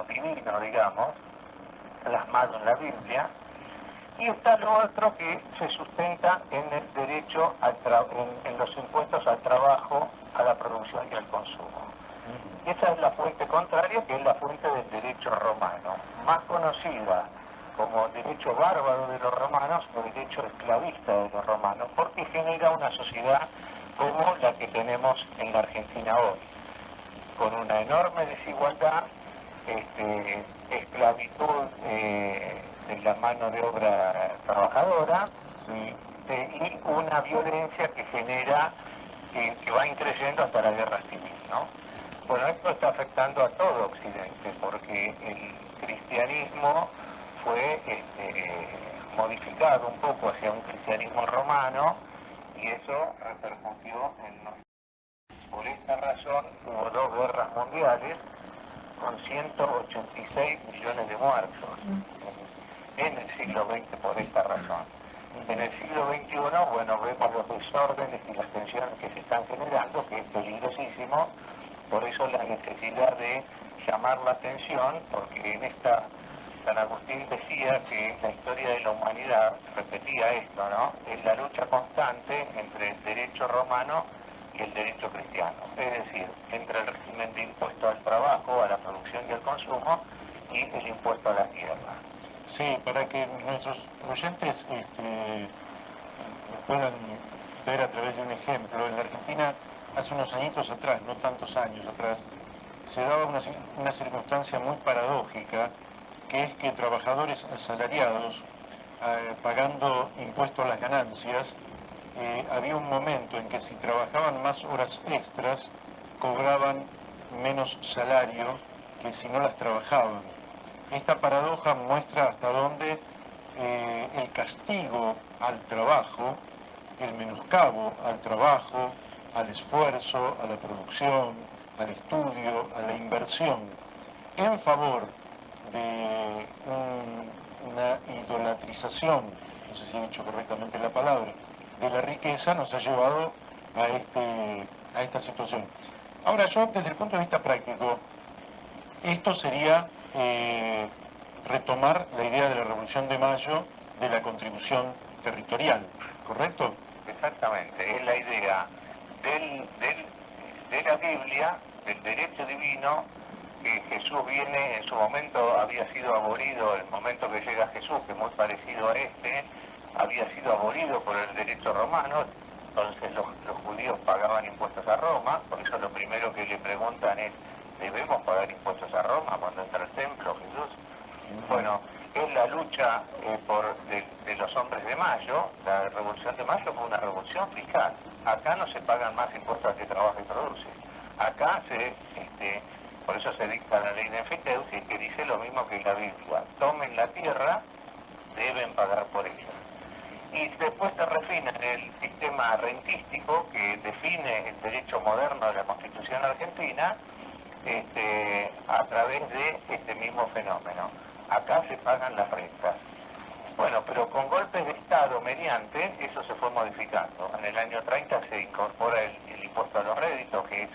divino, digamos, plasmado en la Biblia, y está lo otro que se sustenta en el derecho en los impuestos al trabajo, a la producción y al consumo. Esa es la fuente contraria, que es la fuente del derecho romano, más conocida como derecho bárbaro de los romanos o derecho esclavista de los romanos, porque genera una sociedad como la que tenemos en la Argentina hoy, con una enorme desigualdad, esclavitud de la mano de obra trabajadora, Sí. y una violencia que genera, que va increciendo hasta la guerra civil, ¿no? Bueno, esto está afectando a todo Occidente, porque el cristianismo fue modificado un poco hacia un cristianismo romano, y eso repercutió en nosotros. Por esta razón hubo 2 guerras mundiales con 186 millones de muertos en el siglo XX por esta razón. En el siglo XXI, bueno, vemos los desórdenes y las tensiones que se están generando, que es peligrosísimo. Por eso la necesidad de llamar la atención, porque en esta San Agustín decía que la historia de la humanidad, repetía esto, ¿no?, es la lucha constante entre el derecho romano y el derecho cristiano, es decir, entre el régimen de impuesto al trabajo, a la producción y al consumo, y el impuesto a la tierra. Sí, para que nuestros oyentes puedan ver a través de un ejemplo, en la Argentina hace unos añitos atrás, no tantos años atrás, se daba una circunstancia muy paradójica, que es que trabajadores asalariados, pagando impuesto a las ganancias, había un momento en que si trabajaban más horas extras, cobraban menos salario que si no las trabajaban. Esta paradoja muestra hasta dónde el castigo al trabajo, el menoscabo al trabajo, al esfuerzo, a la producción, al estudio, a la inversión, en favor de una idolatrización, no sé si he dicho correctamente la palabra, de la riqueza, nos ha llevado a esta situación. Ahora, yo desde el punto de vista práctico, esto sería retomar la idea de la Revolución de Mayo de la contribución territorial, ¿correcto? Exactamente, es la idea de la Biblia, del derecho divino, que Jesús viene, en su momento había sido abolido, el momento que llega Jesús, que es muy parecido a había sido abolido por el derecho romano. Entonces los judíos pagaban impuestos a Roma, por eso lo primero que le preguntan es: ¿debemos pagar impuestos a Roma cuando entra al templo Jesús? Bueno, es la lucha de los hombres de Mayo. La Revolución de Mayo fue una revolución fiscal. Acá no se pagan más impuestos al que trabaja y produce. Acá por eso se dicta la ley de enfiteusis, que dice lo mismo que la Biblia: tomen la tierra, deben pagar por ella. Y después se refina en el sistema rentístico que define el derecho moderno de la Constitución argentina, a través de este mismo fenómeno. Acá se pagan las rentas. Bueno, pero con golpes de Estado mediante, eso se fue modificando. En el año 30 se incorpora el impuesto a los réditos, que es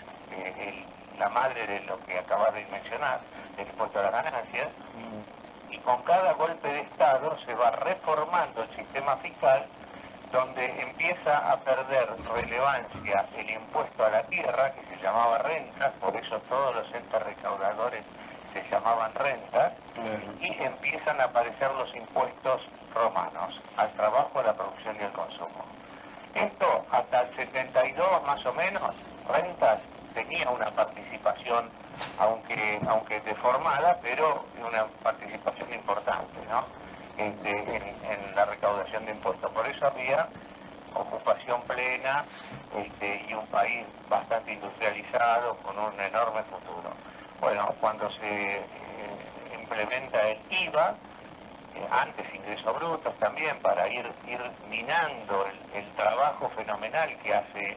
la madre de lo que acabas de mencionar, el impuesto a las ganancias, y con cada golpe de Estado se va reformando el sistema fiscal, donde empieza a perder relevancia el impuesto a la tierra, que se llamaba renta, por eso todos los entes recaudadores se llamaban rentas, y empiezan a aparecer los impuestos romanos, al trabajo, a la producción y al consumo. Esto, hasta el 72 más o menos, rentas tenía una participación, aunque deformada, pero una participación importante, ¿no?, en la recaudación de impuestos. Por eso había ocupación plena, y un país bastante industrializado, con un enorme futuro. Bueno, cuando se implementa el IVA, antes ingresos brutos también, para ir minando el trabajo fenomenal que hace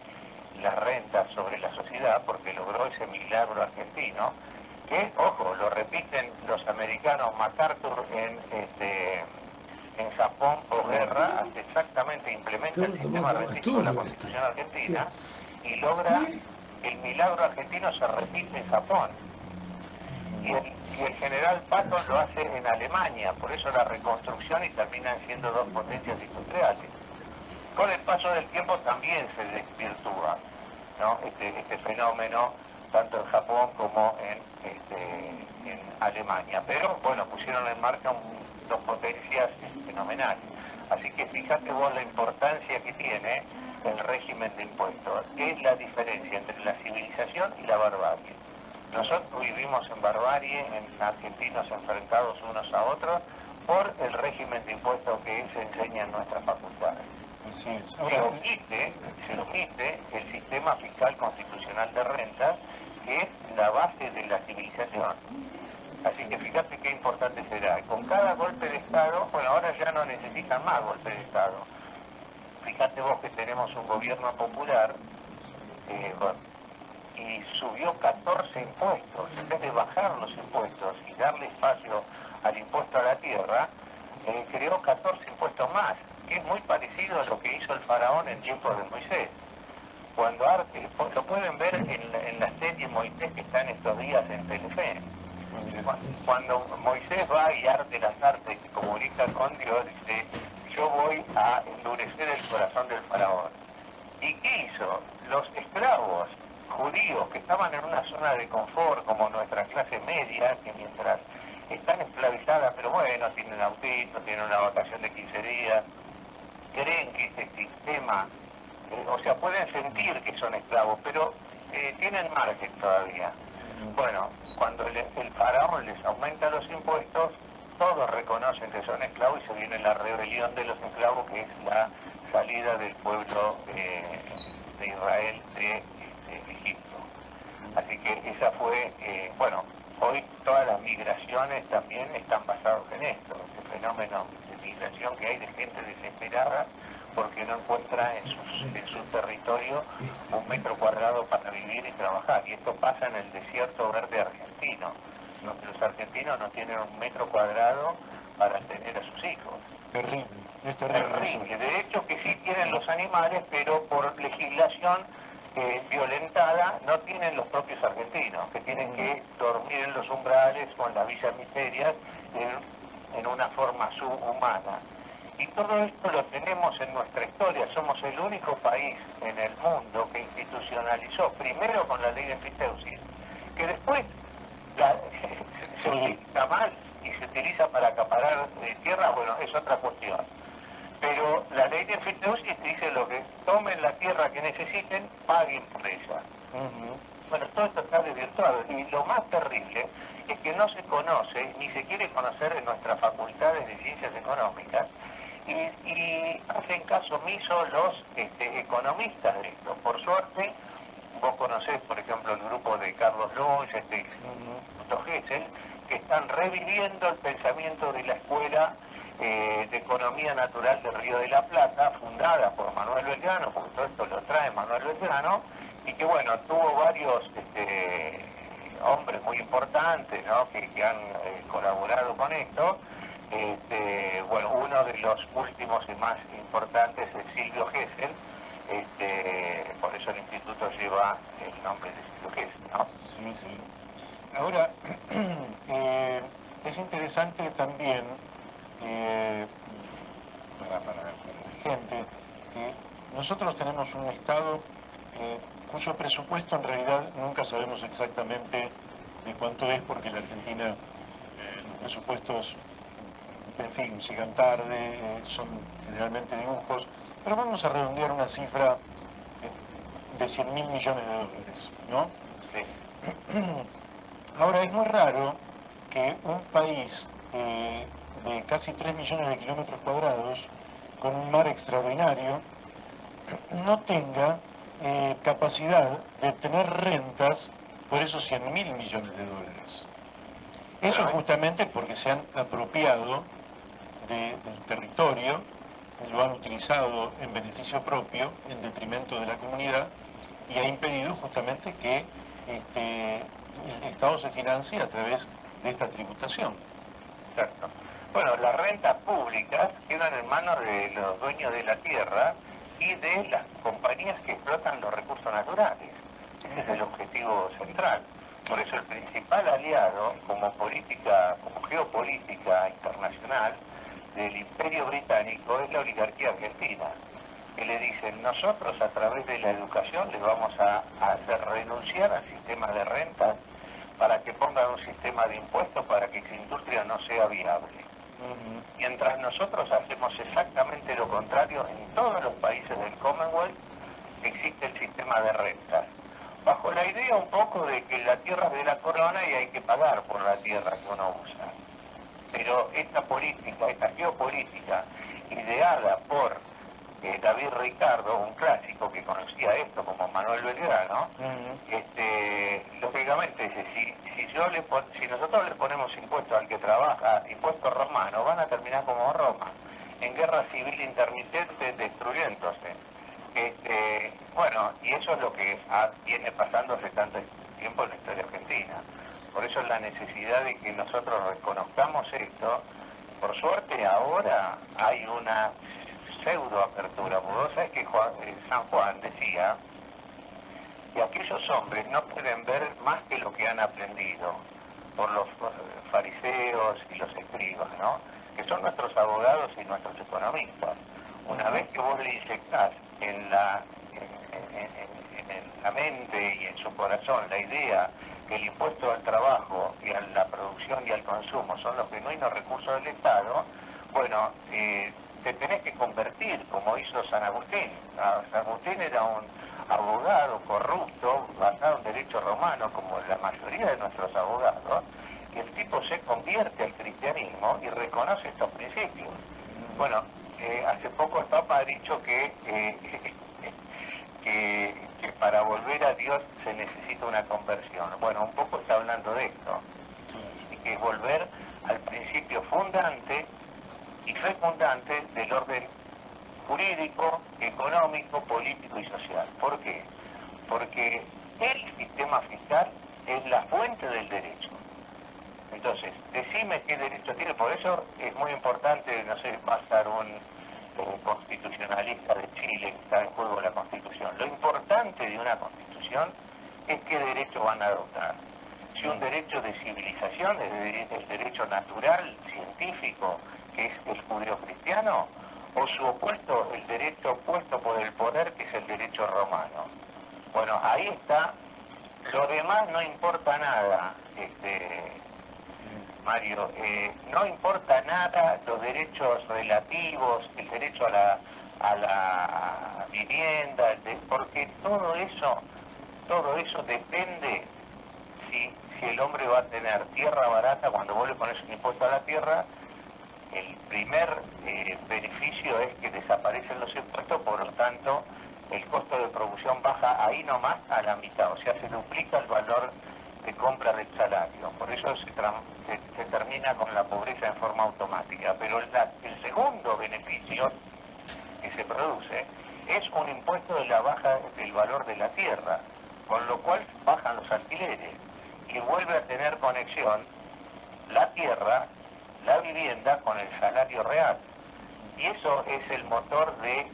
las rentas sobre la sociedad, porque logró ese milagro argentino, que, ojo, lo repiten los americanos. MacArthur en Japón posguerra hace exactamente, implementa el sistema rentístico de la Constitución argentina y logra el milagro argentino, se repite en Japón. Y y el general Patton lo hace en Alemania, por eso la reconstrucción y terminan siendo dos potencias industriales. Con el paso del tiempo también se desvirtúa, ¿no? este fenómeno, tanto en Japón como en Alemania. Pero bueno, pusieron en marcha dos potencias fenomenales. Así que fíjate vos la importancia que tiene el régimen de impuestos. Es la diferencia entre la civilización y la barbarie. Nosotros vivimos en barbarie, en argentinos enfrentados unos a otros, por el régimen de impuestos que se enseña en nuestras facultades. Así es. Se omite el sistema fiscal constitucional de rentas, que es la base de la civilización. Así que fíjate qué importante será. Con cada golpe de Estado, bueno, ahora ya no necesitan más golpes de Estado. Fíjate vos que tenemos un gobierno popular, y subió 14 impuestos. En vez de bajar los impuestos y darle espacio al impuesto a la tierra, creó 14 impuestos más, que es muy parecido a lo que hizo el faraón en tiempos de Moisés. Cuando lo pueden ver en la serie Moisés que está en estos días en Telefe. Cuando Moisés va y arte las artes y comunica con Dios, dice, yo voy a endurecer el corazón del faraón. ¿Y qué hizo? Los esclavos judíos que estaban en una zona de confort, como nuestra clase media, que mientras están esclavizadas, pero bueno, tienen autito, tienen una vacación de 15 días, creen que este sistema, o sea, pueden sentir que son esclavos, pero tienen margen todavía. Bueno, cuando el faraón les aumenta los impuestos, todos reconocen que son esclavos y se viene la rebelión de los esclavos, que es la salida del pueblo de Israel de Egipto. Así que esa fue, bueno, hoy todas las migraciones también están basadas en esto, este fenómeno de migración que hay de gente desesperada porque no encuentra en su territorio un metro cuadrado para vivir y trabajar. Y esto pasa en el desierto verde argentino, donde los argentinos no tienen un metro cuadrado para tener a sus hijos. Terrible, es terrible. Terrible. De hecho que sí tienen los animales, pero por legislación violentada no tienen los propios argentinos, que tienen que dormir en los umbrales o en las villas miserias en una forma subhumana. Y todo esto lo tenemos en nuestra historia. Somos el único país en el mundo que institucionalizó, primero con la ley de enfiteusis, que después se utiliza mal y se utiliza para acaparar tierra, bueno, es otra cuestión. Pero la ley de enfiteusis dice lo que tomen la tierra que necesiten, paguen por ella. Bueno, todo esto está desvirtuado. Y lo más terrible es que no se conoce, ni se quiere conocer en nuestras facultades de ciencias económicas, y hacen caso omiso los economistas de esto. Por suerte, vos conocés, por ejemplo, el grupo de Carlos Luis, Instituto Gesell, que están reviviendo el pensamiento de la escuela de Economía Natural del Río de la Plata, fundada por Manuel Belgrano, porque todo esto lo trae Manuel Belgrano, y que bueno, tuvo varios hombres muy importantes, ¿no?, que han colaborado con esto. Bueno, uno de los últimos y más importantes es Silvio Gesell, por eso el instituto lleva el nombre de Silvio Gesell, ¿no? Sí, sí. Ahora, es interesante también para la gente que nosotros tenemos un Estado cuyo presupuesto en realidad nunca sabemos exactamente de cuánto es, porque en la Argentina los presupuestos, en fin, llegan tarde, son generalmente dibujos, pero vamos a redondear una cifra de 100.000 millones de dólares, ¿no? Sí. Ahora, es muy raro que un país de casi 3 millones de kilómetros cuadrados, con un mar extraordinario, no tenga capacidad de tener rentas por esos 100.000 millones de dólares. Eso es justamente porque se han apropiado del territorio, lo han utilizado en beneficio propio, en detrimento de la comunidad, y ha impedido justamente que el Estado se financie a través de esta tributación. Exacto. Bueno, las rentas públicas quedan en manos de los dueños de la tierra y de las compañías que explotan los recursos naturales. Ese es el objetivo central. Por eso el principal aliado como política, como geopolítica internacional del imperio británico es la oligarquía argentina, que le dicen: nosotros a través de la educación les vamos a hacer renunciar al sistema de rentas para que pongan un sistema de impuestos para que esa industria no sea viable. Mientras nosotros hacemos exactamente lo contrario, en todos los países del Commonwealth existe el sistema de rentas, bajo la idea un poco de que la tierra es de la corona y hay que pagar por la tierra que uno usa. Pero esta política, esta geopolítica, ideada por David Ricardo, un clásico que conocía esto como Manuel Belgrano, lógicamente dice: si nosotros le ponemos impuestos al que trabaja, impuestos romanos, van a terminar como Roma, en guerra civil intermitente, destruyéndose. Bueno, y eso es lo que viene pasando hace tanto tiempo en la historia argentina. Por eso la necesidad de que nosotros reconozcamos esto. Por suerte ahora hay una pseudo apertura, porque vos sabés que San Juan decía que aquellos hombres no pueden ver más que lo que han aprendido por los fariseos y los escribas, ¿no? Que son nuestros abogados y nuestros economistas. Una vez que vos le inyectás en la mente y en su corazón la idea que el impuesto al trabajo y a la producción y al consumo son los genuinos recursos del Estado, bueno, te tenés que convertir, como hizo San Agustín. San Agustín era un abogado corrupto, basado en derecho romano, como la mayoría de nuestros abogados, y el tipo se convierte al cristianismo y reconoce estos principios. Bueno, hace poco el Papa ha dicho que para volver a Dios se necesita una conversión. Bueno, un poco está hablando de esto, que es volver al principio fundante y fecundante del orden jurídico, económico, político y social. ¿Por qué? Porque el sistema fiscal es la fuente del derecho. Entonces, decime qué derecho tiene. Por eso es muy importante, no sé, va a estar un constitucionalista de Chile que está en juego la Constitución. Lo importante de una Constitución es qué derecho van a adoptar. Si un derecho de civilización es el derecho natural, científico, que es el judeo-cristiano, o su opuesto, el derecho opuesto por el poder, que es el derecho romano. Bueno, ahí está. Lo demás no importa nada, Mario, no importa nada los derechos relativos, el derecho a la vivienda, porque todo eso depende si el hombre va a tener tierra barata. Cuando vos le pones un impuesto a la tierra, el primer beneficio es que desaparecen los impuestos, por lo tanto el costo de producción baja ahí nomás a la mitad, o sea, se duplica el valor de compra del salario. Por eso se termina con la pobreza en forma automática. Pero el segundo beneficio que se produce es un impuesto de la baja del valor de la tierra, con lo cual bajan los alquileres y vuelve a tener conexión la tierra, la vivienda, con el salario real. Y eso es el motor de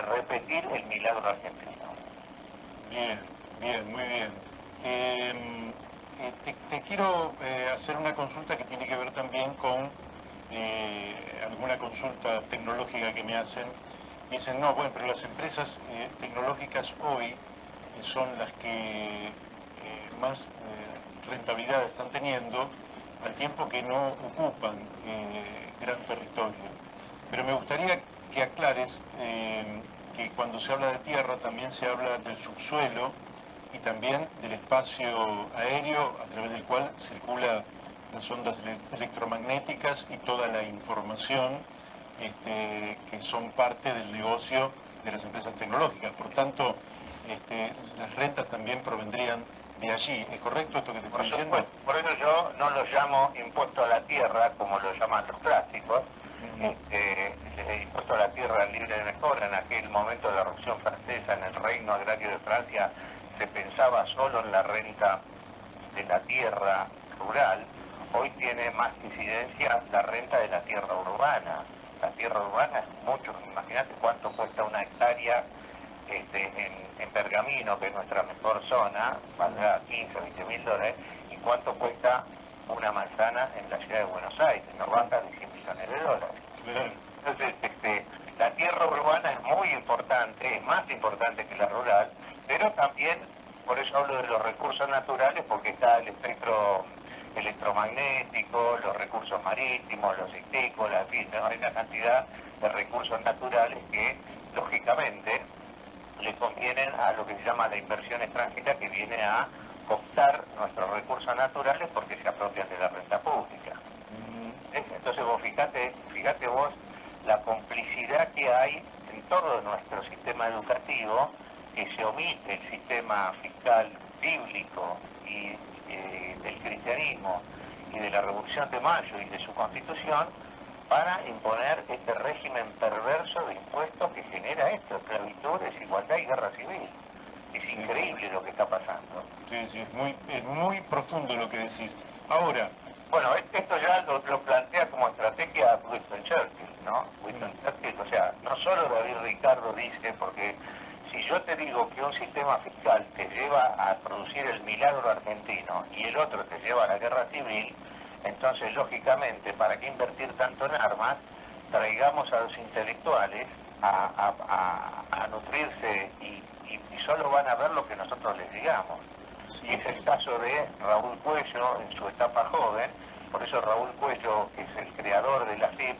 repetir el milagro argentino. Bien, muy bien. Te quiero hacer una consulta que tiene que ver también con alguna consulta tecnológica que me hacen. Dicen: no, bueno, pero las empresas tecnológicas hoy son las que más rentabilidad están teniendo, al tiempo que no ocupan gran territorio. Pero me gustaría que aclares que cuando se habla de tierra también se habla del subsuelo y también del espacio aéreo a través del cual circulan las ondas electromagnéticas y toda la información que son parte del negocio de las empresas tecnológicas. Por tanto, las rentas también provendrían de allí. ¿Es correcto esto que te estoy diciendo? Por eso yo no lo llamo impuesto a la tierra, como lo llaman los clásicos. El impuesto a la tierra libre de mejora. En aquel momento de la Revolución Francesa, en el Reino Agrario de Francia, se pensaba solo en la renta de la tierra rural. Hoy tiene más incidencia la renta de la tierra urbana. La tierra urbana es mucho. Imagínate cuánto cuesta una hectárea en Pergamino, que es nuestra mejor zona, valdrá 15 o 20 mil dólares, y cuánto cuesta una manzana en la ciudad de Buenos Aires, no baja de 100 millones de dólares. Entonces, la tierra urbana es muy importante, es más importante que la rural, pero también, por eso hablo de los recursos naturales, porque está el espectro electromagnético, los recursos marítimos, los piscícolas, en fin, ¿no? Hay una cantidad de recursos naturales que, lógicamente, le convienen a lo que se llama la inversión extranjera, que viene a cooptar nuestros recursos naturales porque se apropian de la renta pública. Entonces vos fíjate vos la complicidad que hay en todo nuestro sistema educativo, que se omite el sistema fiscal bíblico y del cristianismo y de la Revolución de Mayo y de su constitución, para imponer este régimen perverso de impuestos que genera esto, esclavitud, desigualdad y guerra civil. Es increíble lo que está pasando. Sí, es muy profundo lo que decís. Ahora... Bueno, esto ya lo plantea como estrategia Winston Churchill, ¿no? Winston Churchill, o sea, no solo David Ricardo dice, porque si yo te digo que un sistema fiscal te lleva a producir el milagro argentino y el otro te lleva a la guerra civil, entonces, lógicamente, ¿para qué invertir tanto en armas? Traigamos a los intelectuales a nutrirse y solo van a ver lo que nosotros les digamos. Sí. Es el caso de Raúl Cuello en su etapa joven, por eso Raúl Cuello, que es el creador de la FIP,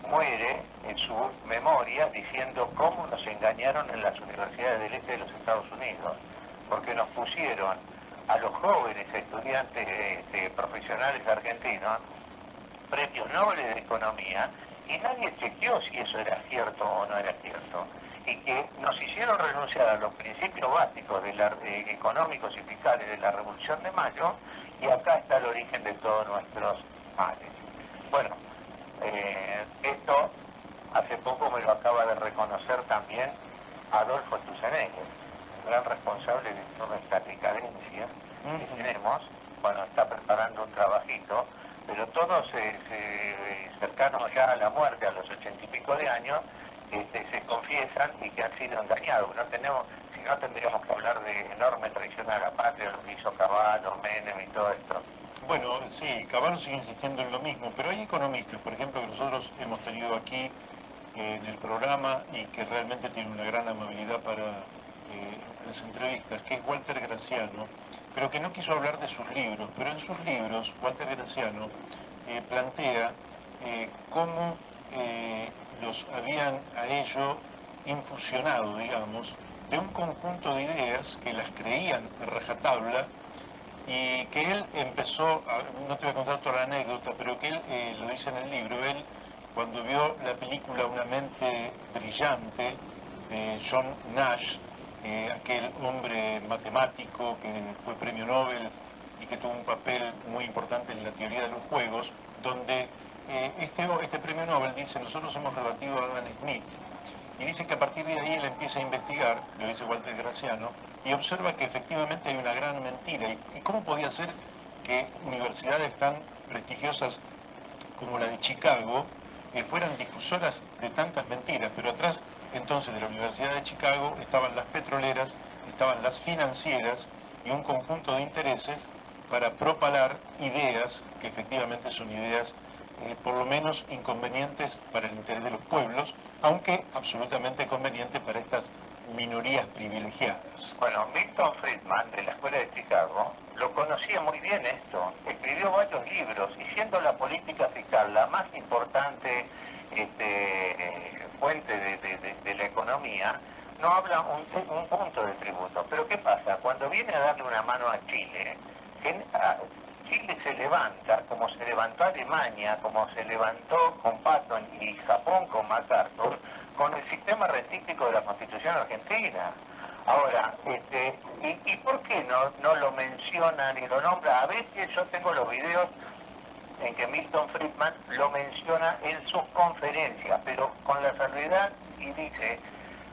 muere en su memoria diciendo cómo nos engañaron en las universidades del este de los Estados Unidos, porque nos pusieron a los jóvenes estudiantes profesionales argentinos premios Nobel de Economía y nadie chequeó si eso era cierto o no era cierto. Y que nos hicieron renunciar a los principios básicos económicos y fiscales de la Revolución de Mayo, y acá está el origen de todos nuestros males. Bueno, esto hace poco me lo acaba de reconocer también Adolfo Stusenegger, el gran responsable de toda esta decadencia que tenemos. Bueno, está preparando un trabajito, pero todos cercanos ya a la muerte, a los 80 y pico de años, se confiesan y que han sido engañados. Si no tendríamos que hablar de enorme traición a la patria, lo que hizo Cavallo, Menem y todo esto. Bueno, sí, Cavallo sigue insistiendo en lo mismo, pero hay economistas, por ejemplo, que nosotros hemos tenido aquí en el programa y que realmente tiene una gran amabilidad para las entrevistas, que es Walter Graciano, pero que no quiso hablar de sus libros, pero en sus libros Walter Graciano plantea cómo los habían a ello infusionado, digamos, de un conjunto de ideas que las creían a rajatabla y que él empezó, no te voy a contar toda la anécdota, pero que él lo dice en el libro, él cuando vio la película Una mente brillante de John Nash, aquel hombre matemático que fue premio Nobel y que tuvo un papel muy importante en la teoría de los juegos, donde este premio Nobel dice, nosotros hemos rebatido a Adam Smith, y dice que a partir de ahí él empieza a investigar, lo dice Walter Graciano, y observa que efectivamente hay una gran mentira. ¿Y cómo podía ser que universidades tan prestigiosas como la de Chicago fueran difusoras de tantas mentiras? Pero atrás entonces de la Universidad de Chicago estaban las petroleras, estaban las financieras y un conjunto de intereses para propalar ideas que efectivamente son ideas por lo menos inconvenientes para el interés de los pueblos, aunque absolutamente convenientes para estas minorías privilegiadas. Bueno, Milton Friedman, de la Escuela de Chicago, lo conocía muy bien esto. Escribió varios libros, y siendo la política fiscal la más importante fuente de la economía, no habla un punto de tributo. Pero ¿qué pasa? Cuando viene a darle una mano a Chile, Chile se levanta, como se levantó Alemania, como se levantó con Patton y Japón con MacArthur, con el sistema rentístico de la Constitución Argentina. Ahora, ¿y por qué no lo mencionan y lo nombran? A veces yo tengo los videos en que Milton Friedman lo menciona en sus conferencias, pero con la salvedad y dice,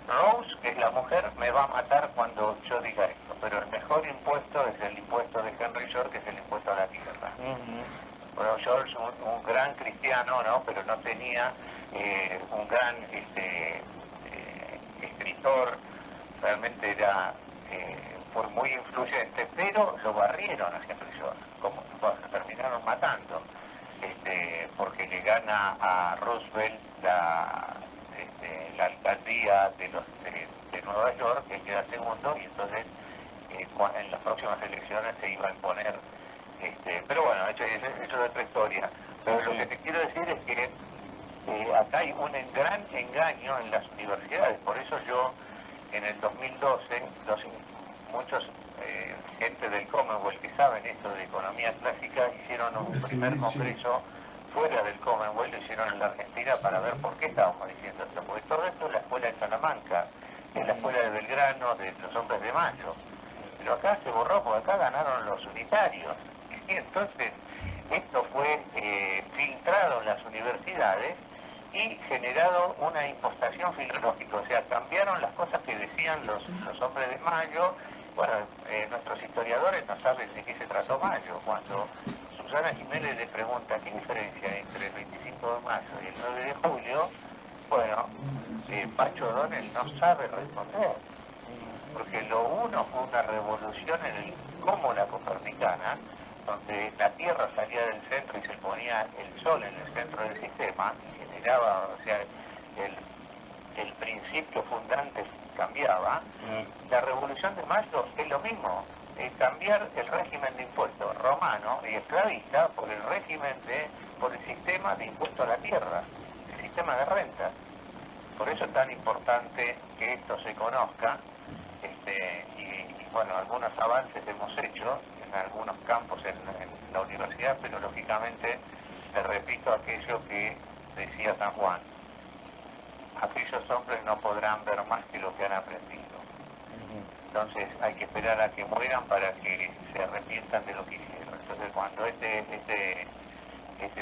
Rose, que es la mujer, me va a matar cuando yo diga esto, pero el mejor impuesto es el impuesto de Henry George, que es el impuesto a la tierra. Bueno, George, un gran cristiano, ¿no? Pero no tenía un gran escritor realmente era, fue muy influyente, pero lo barrieron a Henry George, como bueno, lo terminaron matando, porque le gana a Roosevelt la alcaldía de Nueva York, que queda segundo, y entonces en las próximas elecciones se iba a imponer. Pero bueno, eso es otra historia. Pero lo que te quiero decir es que acá hay un gran engaño en las universidades. Por eso yo, en el 2012, muchos gente del Commonwealth que saben esto de economía clásica hicieron un primer congreso fuera del Commonwealth, lo hicieron en la Argentina para ver por qué estábamos diciendo esto. Porque todo esto es la escuela de Salamanca, es la escuela de Belgrano, de los hombres de Mayo. Pero acá se borró, porque acá ganaron los unitarios. Y entonces esto fue filtrado en las universidades y generado una impostación filológica. O sea, cambiaron las cosas que decían los hombres de Mayo. Bueno, nuestros historiadores no saben de qué se trató Mayo. Cuando Susana Jiménez le pregunta qué diferencia hay entre el 25 de mayo y el 9 de julio, bueno, Pacho O'Donnell no sabe responder. Porque lo uno fue una revolución como la copernicana, donde la Tierra salía del centro y se ponía el Sol en el centro del sistema, y generaba, o sea, el principio fundante cambiaba. La Revolución de Mayo es lo mismo, es cambiar el régimen de impuestos romano y esclavista por el sistema de impuesto a la tierra, el sistema de rentas. Por eso es tan importante que esto se conozca. Y bueno, algunos avances hemos hecho en algunos campos en la universidad, pero lógicamente te repito aquello que decía San Juan: aquellos hombres no podrán ver más que lo que han aprendido. Entonces hay que esperar a que mueran para que se arrepientan de lo que hicieron. Entonces cuando este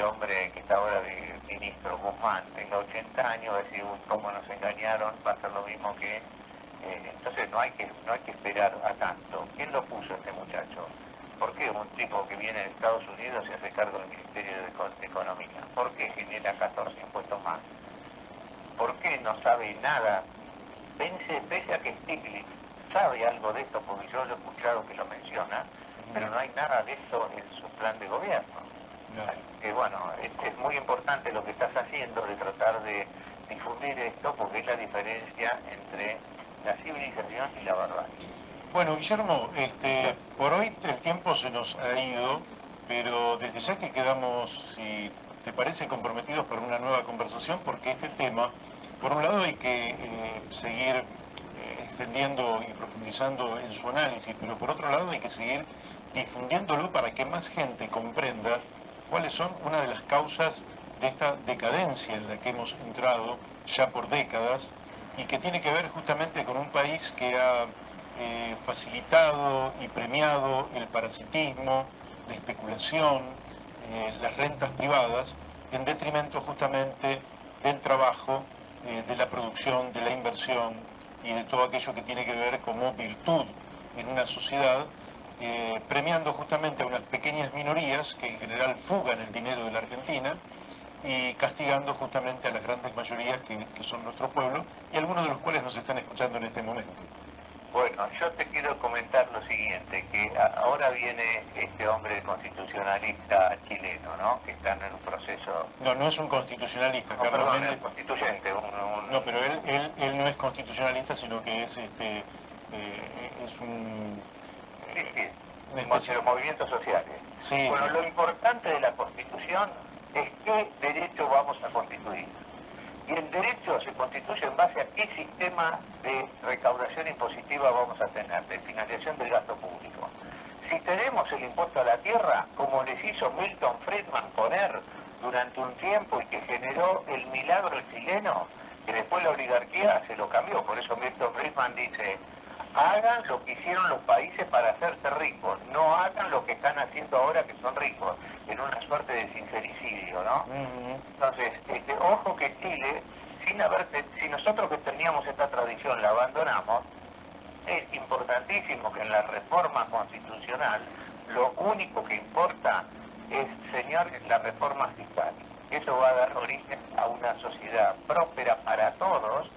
hombre que está ahora de ministro, Guzmán, tenga 80 años, va a decir, uy, cómo nos engañaron, va a ser lo mismo que... entonces no hay que esperar a tanto. ¿Quién lo puso este muchacho? ¿Por qué un tipo que viene de Estados Unidos se hace cargo del Ministerio de Economía? ¿Por qué genera 14 impuestos más? ¿Por qué no sabe nada? Pese a que Stiglitz sabe algo de esto, porque yo lo he escuchado que lo menciona, pero no hay nada de esto en su plan de gobierno. Bueno, es muy importante lo que estás haciendo de tratar de difundir esto, porque es la diferencia entre la civilización y la barbarie. Bueno, Guillermo, por hoy el tiempo se nos ha ido, pero desde ya que quedamos, si te parece, comprometidos para una nueva conversación, porque este tema, por un lado hay que seguir extendiendo y profundizando en su análisis, pero por otro lado hay que seguir difundiéndolo para que más gente comprenda cuáles son una de las causas de esta decadencia en la que hemos entrado ya por décadas y que tiene que ver justamente con un país que ha facilitado y premiado el parasitismo, la especulación, las rentas privadas, en detrimento justamente del trabajo, de la producción, de la inversión y de todo aquello que tiene que ver como virtud en una sociedad, premiando justamente a unas pequeñas minorías que en general fugan el dinero de la Argentina y castigando justamente a las grandes mayorías que son nuestro pueblo y algunos de los cuales nos están escuchando en este momento. Bueno, yo te quiero comentar lo siguiente, que ahora viene este hombre constitucionalista chileno, ¿no? Que está en un proceso... No, no es un constitucionalista, no, Carlos perdón, Méndez. es constituyente, No, pero él no es constitucionalista, sino que es un... Sí, sí, de los movimientos sociales. Sí, bueno, sí. Lo importante de la Constitución es qué derecho vamos a constituir. Y el derecho se constituye en base a qué sistema de recaudación impositiva vamos a tener, de financiación del gasto público. Si tenemos el impuesto a la tierra, como les hizo Milton Friedman poner durante un tiempo y que generó el milagro chileno, que después la oligarquía se lo cambió. Por eso Milton Friedman dice: hagan lo que hicieron los países para hacerse ricos, no hagan lo que están haciendo ahora que son ricos, en una suerte de sincericidio, ¿no? Entonces, ojo que Chile, si nosotros que teníamos esta tradición la abandonamos, es importantísimo que en la reforma constitucional lo único que importa es, señor, la reforma fiscal. Eso va a dar origen a una sociedad próspera para todos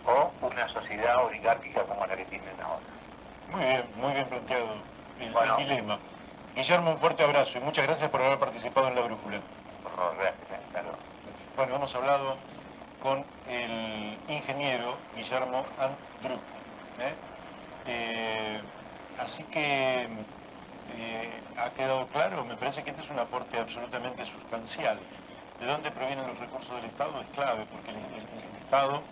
o una sociedad sociedad oligárquica como la que tienen ahora. Muy bien planteado Bueno. el dilema. Guillermo, un fuerte abrazo y muchas gracias por haber participado en La Brújula. Por favor, gracias. Hasta luego. Bueno, hemos hablado con el ingeniero Guillermo Andruch. Así que ha quedado claro, me parece que este es un aporte absolutamente sustancial. ¿De dónde provienen los recursos del Estado? Es clave, porque el Estado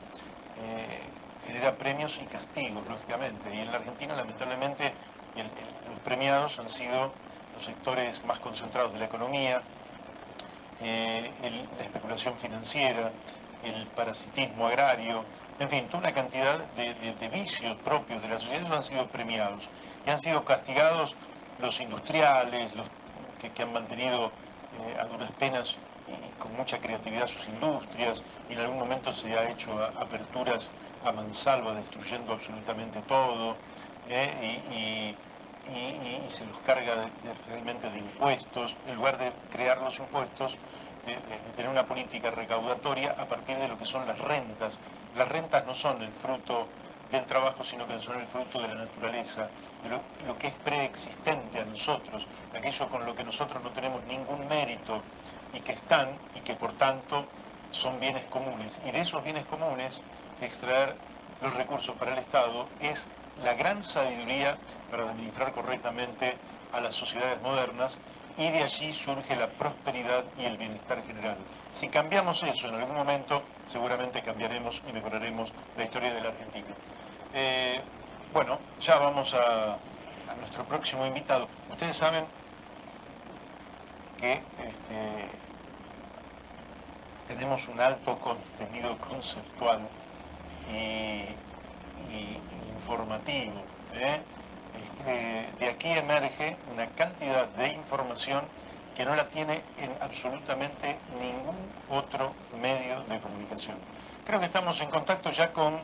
genera premios y castigos, lógicamente. Y en la Argentina, lamentablemente, los premiados han sido los sectores más concentrados de la economía, la especulación financiera, el parasitismo agrario, en fin, toda una cantidad de vicios propios de la sociedad. Esos han sido premiados y han sido castigados los industriales, los que han mantenido a duras penas y con mucha creatividad sus industrias, y en algún momento se ha hecho aperturas a mansalva destruyendo absolutamente todo, y se los carga realmente de impuestos, en lugar de crear los impuestos, de tener una política recaudatoria a partir de lo que son las rentas. Las rentas no son el fruto del trabajo, sino que son el fruto de la naturaleza, de lo que es preexistente a nosotros, aquello con lo que nosotros no tenemos ningún mérito y que están y que por tanto son bienes comunes. Y de esos bienes comunes extraer los recursos para el Estado es la gran sabiduría para administrar correctamente a las sociedades modernas, y de allí surge la prosperidad y el bienestar general. Si cambiamos eso en algún momento, seguramente cambiaremos y mejoraremos la historia de la Argentina. Bueno, ya vamos a nuestro próximo invitado. Ustedes saben que tenemos un alto contenido conceptual y informativo. De aquí emerge una cantidad de información que no la tiene en absolutamente ningún otro medio de comunicación. Creo que estamos en contacto ya con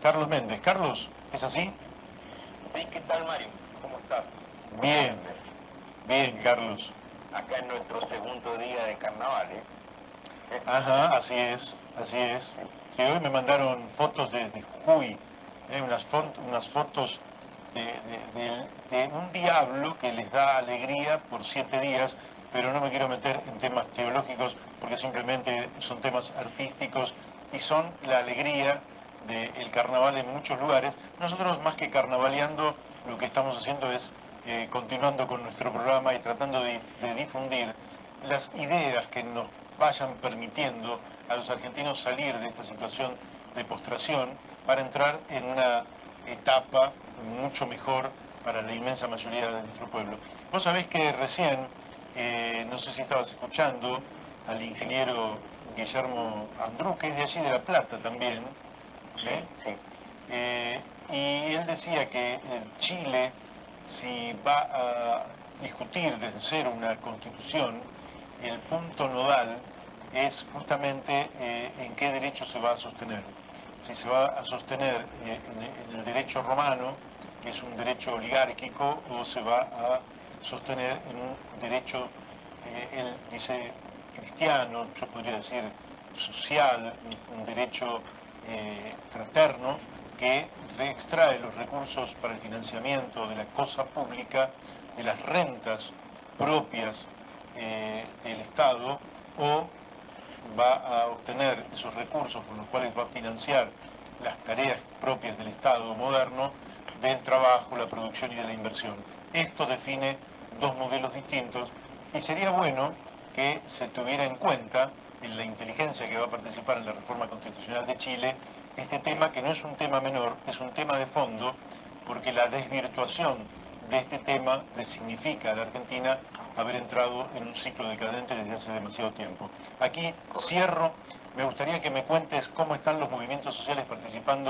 Carlos Méndez. Carlos, ¿es así? Sí, ¿qué tal, Mario? ¿Cómo estás? Bien, bien, Carlos. Acá en nuestro segundo día de carnaval, Ajá, así es, así es. Sí, hoy me mandaron fotos de Jujuy, unas fotos de un diablo que les da alegría por 7 días, pero no me quiero meter en temas teológicos porque simplemente son temas artísticos y son la alegría del carnaval en muchos lugares. Nosotros, más que carnavaleando, lo que estamos haciendo es continuando con nuestro programa y tratando de difundir las ideas que nos vayan permitiendo a los argentinos salir de esta situación de postración para entrar en una etapa mucho mejor para la inmensa mayoría de nuestro pueblo. Vos sabés que recién, no sé si estabas escuchando al ingeniero Guillermo Andruch, que es de allí de La Plata también, y él decía que Chile, si va a discutir desde cero una constitución, el punto nodal es justamente en qué derecho se va a sostener. Si se va a sostener en el derecho romano, que es un derecho oligárquico, o se va a sostener en un derecho, él dice, cristiano, yo podría decir social, un derecho fraterno, que extrae los recursos para el financiamiento de la cosa pública, de las rentas propias del Estado, o va a obtener esos recursos con los cuales va a financiar las tareas propias del Estado moderno, del trabajo, la producción y de la inversión. Esto define dos modelos distintos y sería bueno que se tuviera en cuenta en la inteligencia que va a participar en la reforma constitucional de Chile este tema, que no es un tema menor, es un tema de fondo, porque la desvirtuación de este tema le significa a la Argentina haber entrado en un ciclo decadente desde hace demasiado tiempo. Aquí cierro, me gustaría que me cuentes cómo están los movimientos sociales participando